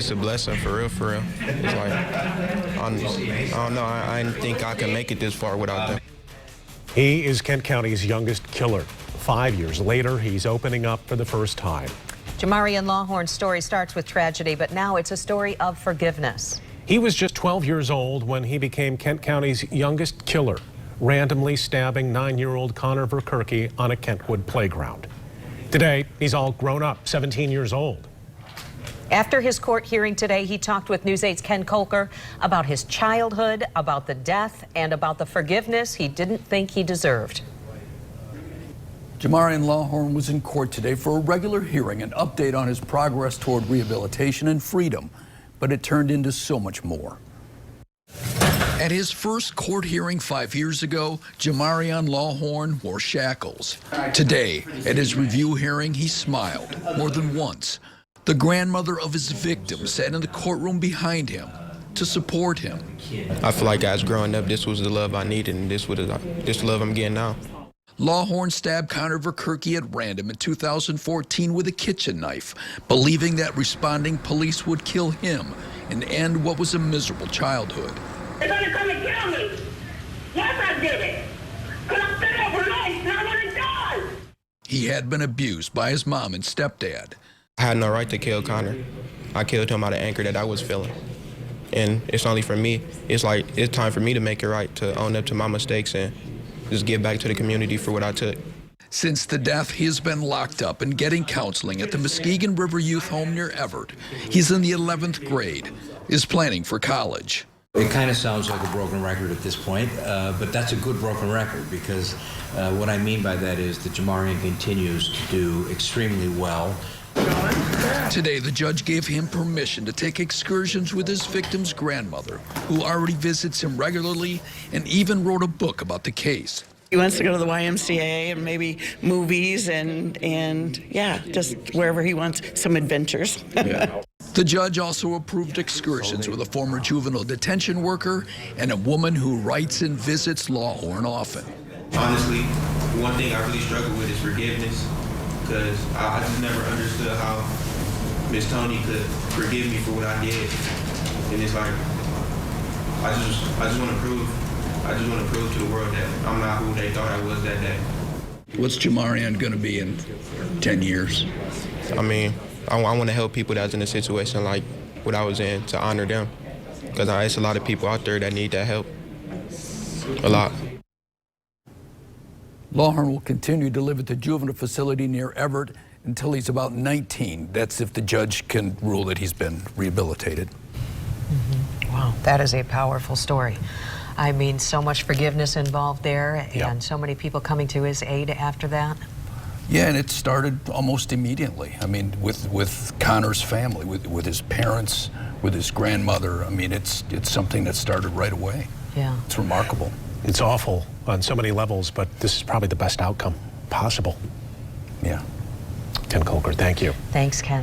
it's a blessing for real, for real. It's like, I don't know, I didn't think I could make it this far without them. He is Kent County's youngest killer. 5 years later, he's opening up for the first time. Jamarion Lawhorn's story starts with tragedy, but now it's a story of forgiveness. He was just 12 years old when he became Kent County's youngest killer, randomly stabbing 9-year-old Connor Verkerke on a Kentwood playground. Today, he's all grown up, 17 years old. After his court hearing today, he talked with News 8's Ken Kolker about his childhood, about the death, and about the forgiveness he didn't think he deserved. Jamarion Lawhorn was in court today for a regular hearing, an update on his progress toward rehabilitation and freedom, but it turned into so much more. At his first court hearing 5 years ago, Jamarion Lawhorn wore shackles. Today, at his review hearing, he smiled more than once. The grandmother of his victim sat in the courtroom behind him to support him. I feel like as growing up, this was the love I needed, and this the love I'm getting now. Lawhorn stabbed Connor Verkerke at random in 2014 with a kitchen knife, believing that responding police would kill him and end what was a miserable childhood. They're gonna come and kill me. Yes, I did it. Because I'm fed up with life and I want to die. He had been abused by his mom and stepdad. I had no right to kill Connor. I killed him out of anger that I was feeling. And it's only for me. It's like, it's time for me to make it right, to own up to my mistakes and just give back to the community for what I took. Since the death, he has been locked up and getting counseling at the Muskegon River Youth Home near Everett. He's in the 11th grade, is planning for college. It kind of sounds like a broken record at this point, but that's a good broken record because what I mean by that is that Jamarion continues to do extremely well. Today, the judge gave him permission to take excursions with his victim's grandmother, who already visits him regularly and even wrote a book about the case. He wants to go to the YMCA and maybe movies and yeah, just wherever he wants, some adventures. Yeah. The judge also approved excursions with a former juvenile detention worker and a woman who writes and visits Lawhorn often. Honestly, one thing I really struggle with is forgiveness, because I just never understood how Miss Tony could forgive me for what I did. And it's like, I just want to prove to the world that I'm not who they thought I was that day. What's Jamarion going to be in 10 years? I mean, I want to help people that's in a situation like what I was in, to honor them, because there's a lot of people out there that need that help, a lot. Lawhorn will continue to live at the juvenile facility near Everett until he's about 19. That's if the judge can rule that he's been rehabilitated. Wow, that is a powerful story. I mean, so much forgiveness involved there, and so many people coming to his aid after that. Yeah, and it started almost immediately. I mean, with Connor's family, with his parents, with his grandmother. I mean, it's something that started right away. Yeah. It's remarkable. It's awful on so many levels, but this is probably the best outcome possible. Yeah. Ken Kolker, thank you. Thanks, Ken.